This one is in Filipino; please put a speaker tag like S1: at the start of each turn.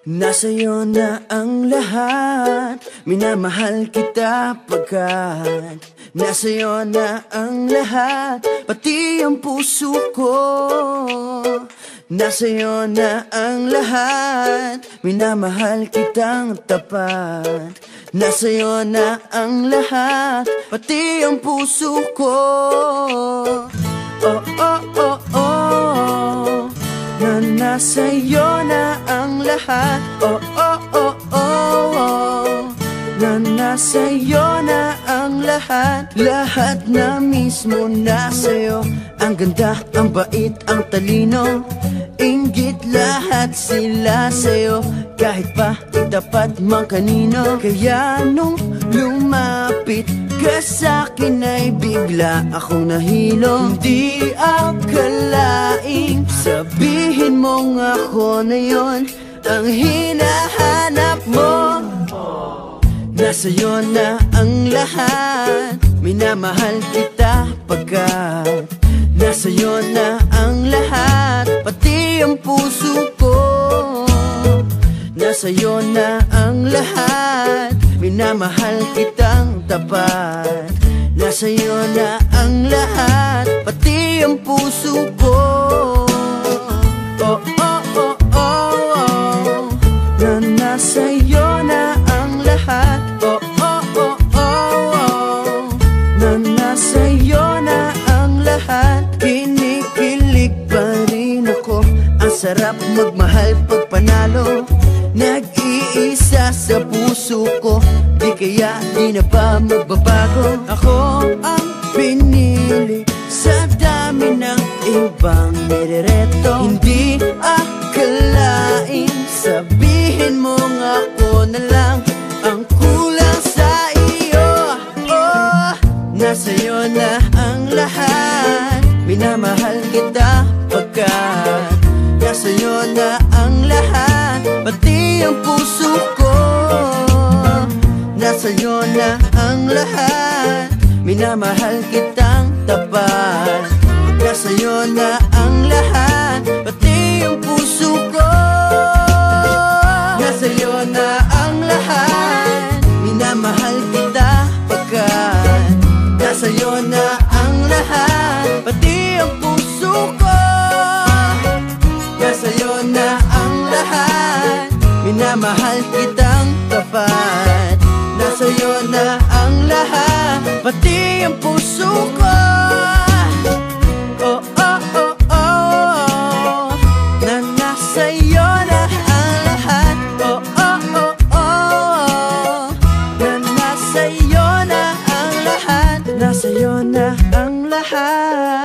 S1: Nasa'yo na ang lahat, minamahal kita pagkat nasa'yo na ang lahat, pati ang puso ko. Nasa'yo na ang lahat, minamahal kitang tapat. Nasa'yo na ang lahat, pati ang puso ko. Oh, oh, oh, oh, na nasa'yo na ang lahat. Oh, oh, oh, oh, oh, na nasa'yo na ang lahat. Lahat na mismo nasa'yo. Ang ganda, ang bait, ang talino, inggit, lahat sila sa'yo. Kahit pa itapat mang kanino. Kaya nung lumapit ka sa'kin ay bigla akong nahilo. Hindi akalaing sabihin mong ako na yon ang hinahanap mo. Nasa'yo na ang lahat, minamahal kita pagkat nasa'yo na ang lahat, pati ang puso ko. Nasa'yo na ang lahat, minamahal kitang tapat. Nasa'yo na ang lahat, pati ang puso ko. Oh, oh, oh, oh, oh, na nasa'yo na ang lahat. Oh, oh, oh, oh, oh, na nasa'yo na ang lahat. Kinikilig pa rin ako, ang sarap magmahal pag panalo. Nag-iisa sa puso ko, di kaya di na ba magbabago. Ako ang pinili sa dami ng ibang nirereto. Hindi akalaing sabihin mong ako na lang ang kulang sa iyo. Oh, nasa'yo na ang lahat, minamahal kita pagkat nasa'yo na ang lahat, pati ang puso ko. Nasa'yo na ang lahat, minamahal kitang tapat. Nasa'yo na ang lahat, pati ang puso ko. Nasa'yo na ang lahat, minamahal kita pagkat nasa'yo na ang lahat, pati ang puso ko. Nasa'yo na ang lahat, minamahal kitang tapat. Nasa'yo na ang lahat, pati ang puso ko. Oh, oh, oh, oh, na nasa'yo na ang lahat. Oh, oh, oh, oh, na nasa'yo na ang lahat. Nasa'yo na ang lahat.